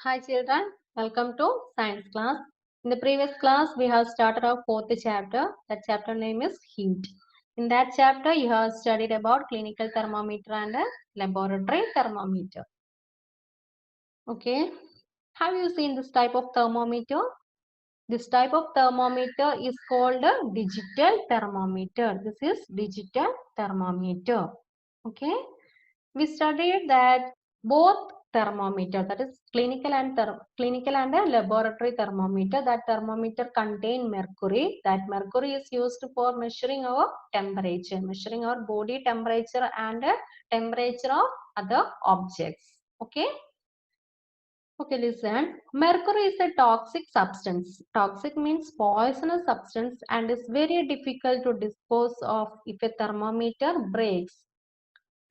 Hi children, welcome to science class. In the previous class, we have started our fourth chapter. That chapter name is heat. In that chapter, you have studied about clinical thermometer and laboratory thermometer. Okay. Have you seen this type of thermometer? This type of thermometer is called a digital thermometer. This is digital thermometer. Okay. We studied that both thermometer, that is clinical and a laboratory thermometer, that thermometer contain mercury. That mercury is used for measuring our temperature, measuring our body temperature and temperature of other objects. Okay. Okay, listen. Mercury is a toxic substance. Toxic means poisonous substance and is very difficult to dispose of if a thermometer breaks.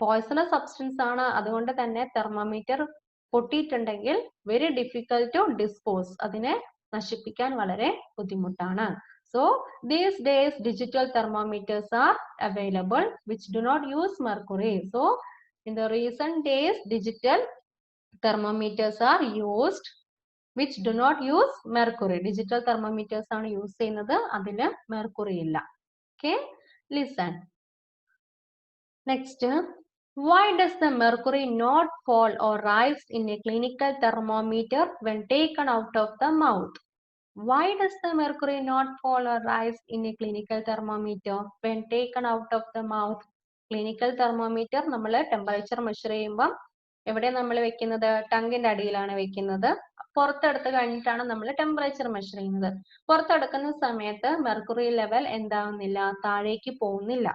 Poisonous substance ആണ്, അതുകൊണ്ട് തന്നെ thermometer പൊട്ടിയിട്ടുണ്ടെങ്കിൽ very difficult to dispose, അതിനെ നശിപ്പിക്കാൻ വളരെ ബുദ്ധിമുട്ടാണ്. So these days digital thermometers are available which do not use mercury. So in the recent days digital thermometers are used which do not use mercury. Digital thermometers ആണ് use ചെയ്യുന്നത്, അതിൽ mercury ഇല്ല. Okay, listen. Next, why does the mercury not fall or rise in a clinical thermometer when taken out of the mouth? Why does the mercury not fall or rise in a clinical thermometer when taken out of the mouth? Clinical thermometer നമ്മൾ temperature measure ചെയ്യുമ്പോൾ എവിടെ നമ്മൾ വെക്കുന്നത്? ടങ്ങിന്റെ അടിയിലാണ് വെക്കുന്നത്. പുറത്തെടുത്ത് കഴിഞ്ഞിട്ടാണ് നമ്മൾ ടെമ്പറേച്ചർ മെഷർ ചെയ്യുന്നത്. പുറത്തെടുക്കുന്ന സമയത്ത് മെർക്കുറി ലെവൽ എന്താവുന്നില്ല, താഴേക്ക് പോകുന്നില്ല.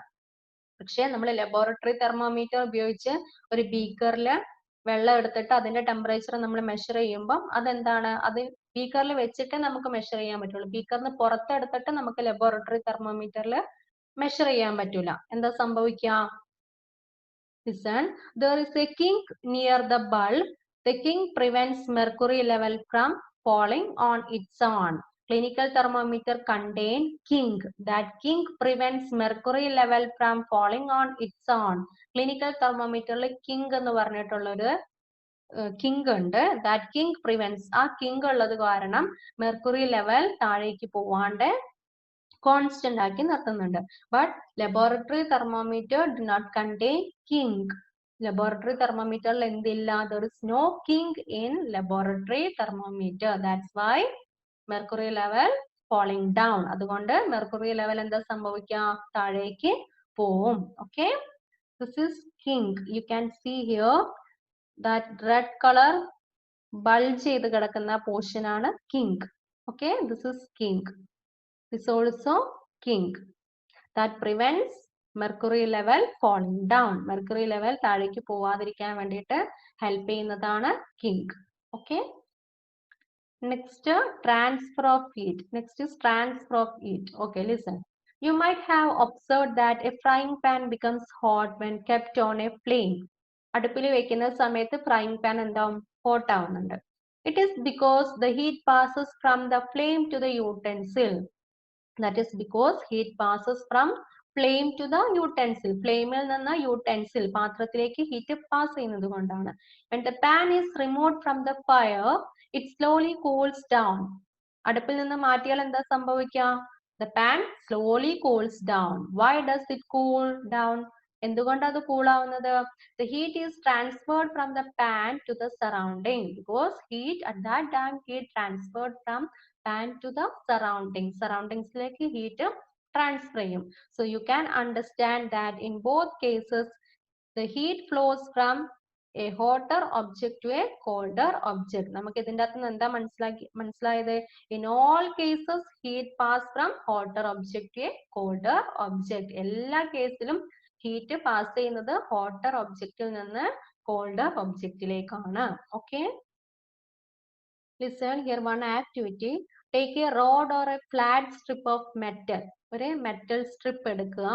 പക്ഷെ നമ്മൾ ലബോറട്ടറി തെർമോമീറ്റർ ഉപയോഗിച്ച് ഒരു ബീക്കറിൽ വെള്ളം എടുത്തിട്ട് അതിന്റെ ടെമ്പറേച്ചർ നമ്മൾ മെഷർ ചെയ്യുമ്പോൾ അതെന്താണ്, അത് ബീക്കറിൽ വെച്ചിട്ട് നമുക്ക് മെഷർ ചെയ്യാൻ പറ്റുള്ളൂ. ബീക്കറിന് പുറത്തെടുത്തിട്ട് നമുക്ക് ലബോറട്ടറി തെർമോമീറ്ററിൽ മെഷർ ചെയ്യാൻ പറ്റൂല. എന്താ സംഭവിക്കുക? Listen, there is a kink near the bulb. The kink prevents mercury level from falling on its own. Clinical thermometer contain kink. That kink prevents mercury level from falling on its own. Clinical thermometer kink എന്ന് പറഞ്ഞിട്ടുള്ള ഒരു kink ഉണ്ട്. That kink prevents, ആ kink ഉള്ളത് കാരണം mercury level താഴേക്ക് പോവാണ്ട് constant ആക്കി നിർത്തുന്നുണ്ട്. But laboratory thermometer do not contain kink. Laboratory തെർമോമീറ്ററിൽ എന്തില്ല? there is no kink in laboratory thermometer. That's why mercury level falling down. അതുകൊണ്ട് mercury level എന്താ സംഭവിക്കുക? താഴേക്ക് പോവും. Okay, this is kink. You can see here that red color bulge ചെയ്ത് കിടക്കുന്ന portion ആണ് kink. Okay, this is kink. This also kink that prevents mercury level falling down. Mercury level താഴേക്ക് പോവാതിരിക്കാൻ വേണ്ടിയിട്ട് ഹെൽപ്പ് ചെയ്യുന്നതാണ് kink. Okay, next transfer of heat. Next is transfer of heat. Okay, listen. You might have observed that a frying pan becomes hot when kept on a flame. അടുപ്പിൽ വെക്കുന്ന സമയത്ത് frying pan എന്താവും? hot ആവുന്നുണ്ട്. It is because the heat passes from the flame to the utensil. That is because heat passes from flame to the utensil. Flame-ൽ നിന്ന് utensil പാത്രത്തിലേക്ക് heat pass ചെയ്യുന്നത് കൊണ്ടാണ്. When the pan is removed from the fire, it slowly cools down. അടുപ്പിൽ നിന്ന് മാറ്റിയാൽ എന്താ സംഭവിക്കുക? The pan slowly cools down. Why does it cool down? എന്തുകൊണ്ടാണ് അത് കൂൾ ആവുന്നത്? The heat is transferred from the pan to the surrounding. Because heat at that time heat transferred from pan to the surroundings. Surroundingsലേക്ക് heat transfer ചെയ്യും. So you can understand that in both cases the heat flows from a hotter object to a colder object. നമുക്ക് ഇതിന്റെ അകത്ത് നിന്ന് എന്താ മനസ്സിലായത്? In all cases heat pass from hotter object to a colder object. എല്ലാ കേസിലും heat pass ചെയ്യുന്നത് hotter objectൽ നിന്ന് colder objectലേക്കാണ്. Okay, listen here, one activity. Take a rod or a flat strip of metal. ഒരു metal strip എടുക്കുക.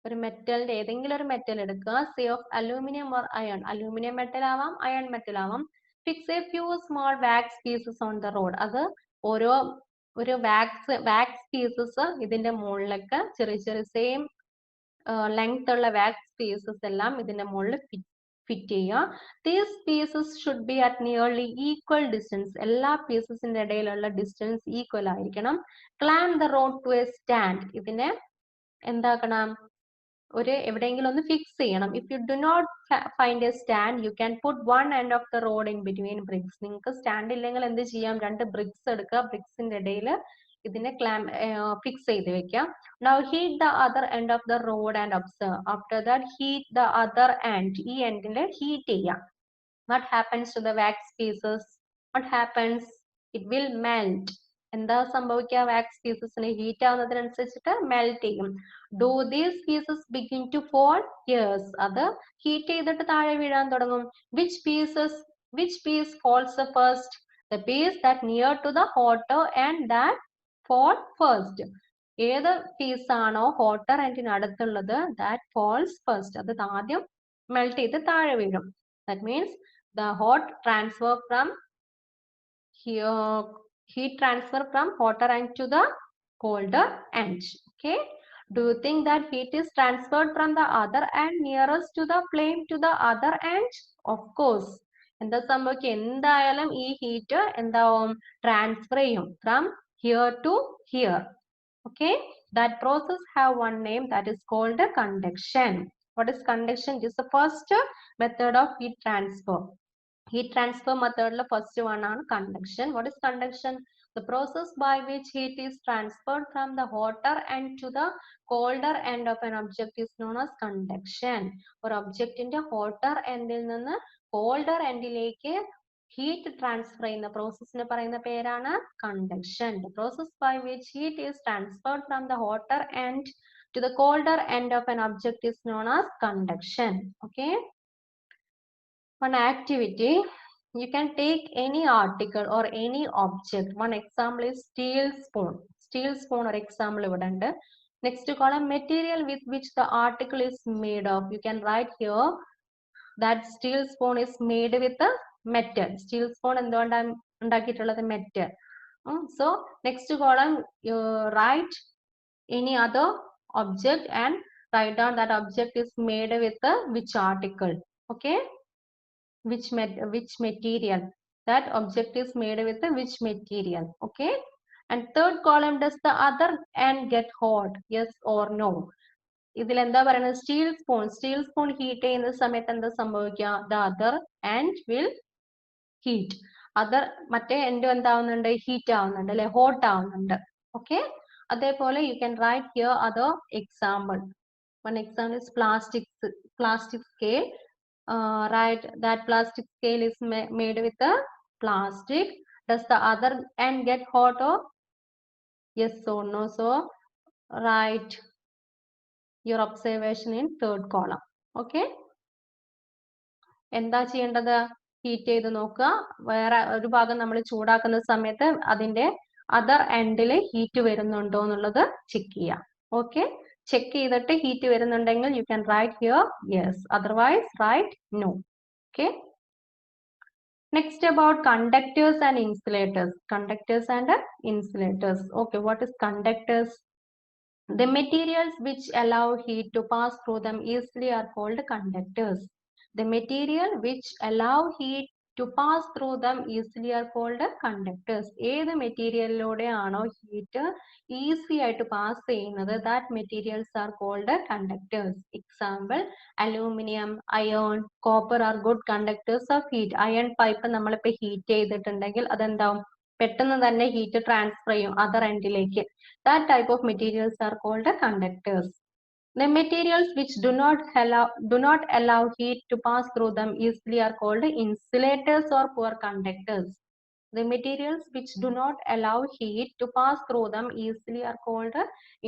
ഒരു മെറ്റലിന്റെ ഏതെങ്കിലും ഒരു metal എടുക്കുക. Say of aluminium or iron. Aluminium metal ആവാം, അയൺ മെറ്റൽ ആവാം. Fix a few small wax pieces on the rod. അത് ഓരോ ഒരു വാക്സ് പീസസ് ഇതിന്റെ മുകളിലേക്ക് ചെറിയ ചെറിയ സെയിം ലെങ്ത് ഉള്ള വാക്സ് പീസസ് എല്ലാം ഇതിന്റെ മുകളിൽ fit ചെയ്യുക. These pieces should be at nearly equal distance. എല്ലാ പീസസിന്റെ ഇടയിലുള്ള ഡിസ്റ്റൻസ് ഈക്വൽ ആയിരിക്കണം. Clamp the rod to a stand. ഇതിനെ എന്താക്കണം, ഒരു എവിടെയെങ്കിലും ഒന്ന് ഫിക്സ് ചെയ്യണം. If you do not find a stand, you can put one end of the rod in between bricks. നിങ്ങൾക്ക് stand ഇല്ലെങ്കിൽ എന്ത് ചെയ്യാം, രണ്ട് ബ്രിക്സ് എടുക്കുക, ബ്രിക്സിന്റെ ഇടയിൽ ഇതിനെ ഫിക്സ് ചെയ്ത് വെക്കാം. Now heat the other end of the rod and observe. After that heat the other end. ഈ എൻഡിൽ ഹീറ്റ് ചെയ്യാം. What happens to the wax pieces? What happens? It will melt. എന്താ സംഭവിക്കുക, വാക്സ് പീസസിന് ഹീറ്റ് ആവുന്നതിനനുസരിച്ചിട്ട് മെൽറ്റ് ചെയ്യും. Do these pieces begin to fall? Yes. അത് heat ചെയ്തിട്ട് താഴെ വീഴാൻ തുടങ്ങും. Which piece falls first? The piece that near to the hotter and that fall first. ഏത് piece ആണോ ഹോട്ടർ എൻഡിന് അടുത്തുള്ളത്, that falls first. അത് ആദ്യം മെൽറ്റ് ചെയ്ത് താഴെ വീഴും. That means the heat transfer from hotter end to the colder end. Okay. Do you think that heat is transferred from the other end nearest to the flame to the other end? Of course. എന്താ സംഭവിക്കുക, എന്തായാലും ഈ heat എന്താവും, transfer ചെയ്യും from here to here. Okay. That process have one name, that is called conduction. What is conduction? It is the first method of heat transfer. Heat transfer method first one on conduction. What is conduction? The process by which heat is transferred from the hotter end to the colder end of an object is known as conduction. Or object in the hotter end il ninnu colder end ilekku heat transfer ചെയ്യുന്ന പ്രോസസ്സിനെ പറയുന്ന പേരാണ് conduction. The process by which heat is transferred from the hotter end to the colder end of an object is known as conduction. Okay. One activity, you can take any article or any object. One example is steel spoon. Steel spoon or example ഇവിടെ ഉണ്ട്. Next column, material with which the article is made of. You can write here that steel spoon is made with a metal. Steel spoon എന്തുകൊണ്ടാണ് ഉണ്ടാക്കിയിട്ടുള്ളത്, metal. So next column, you write any other object and write down that object is made with which article. Okay. Which material, that object is made with which material. Okay. And third column, does the other end get hot? Yes or no? ഇതിൽ എന്താ പറയുന്നത്, steel spoon heat ചെയ്യുന്ന സമയത്ത് എന്താ സംഭവിക്കുക, the other end will heat. Other മറ്റേ end എന്താവുന്നുണ്ട്, heat ആവുന്നുണ്ട് അല്ലെ, ഹോട്ട് ആവുന്നുണ്ട്. ഓക്കെ. അതേപോലെ you can write here other example. One example is plastic scale. Right, that plastic scale is made with a plastic. Does the other end get hot or yes or no? So write your observation in third column. Okay. എന്താ ചെയ്യേണ്ടത്, heat ചെയ്ത് നോക്കുക. വേറെ ഒരു ഭാഗം നമ്മൾ ചൂടാക്കുന്ന സമയത്ത് അതിന്റെ അതർ എൻഡിൽ ഹീറ്റ് വരുന്നുണ്ടോ എന്നുള്ളത് ചെക്ക് ചെയ്യാം. ഓക്കെ. ചെക്ക് ചെയ്തിട്ട് ഹീറ്റ് വരുന്നുണ്ടെങ്കിൽ you can write here yes, otherwise write no. Okay. Next about conductors and insulators. Conductors and insulators. Okay, what is conductors? The materials which allow heat to pass through them easily are called conductors. The material which allow heat to pass through them easily are called conductors. ഏത് മെറ്റീരിയലിലൂടെ ആണോ heat easy ആയിട്ട് pass ചെയ്യുന്നത്, that materials are called conductors. Example, aluminum, iron, copper are good conductors of heat. Iron pipe നമ്മളിപ്പോൾ heat ചെയ്തിട്ടുണ്ടെങ്കിൽ അതെന്താവും, പെട്ടെന്ന് തന്നെ heat transfer ചെയ്യും other എൻഡിലേക്ക്. That type of materials are called conductors. The materials which do not allow heat to pass through them easily are called insulators or poor conductors. The materials which do not allow heat to pass through them easily are called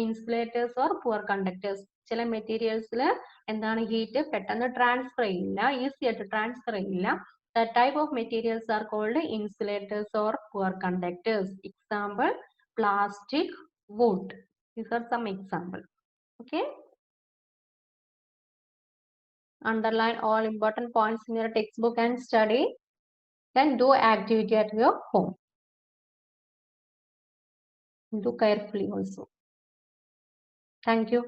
insulators or poor conductors. ചില മെറ്റീരിയൽസിൽ എന്താണ്, heat പെട്ടെന്ന് transfer ചെയ്യില്ല, easy ആയിട്ട് transfer ചെയ്യില്ല. That type of materials are called insulators or poor conductors. Example, plastic, wood. These are some examples. Okay. Underline all important points in your textbook and study. Then do activity at your home. Do carefully also. Thank you.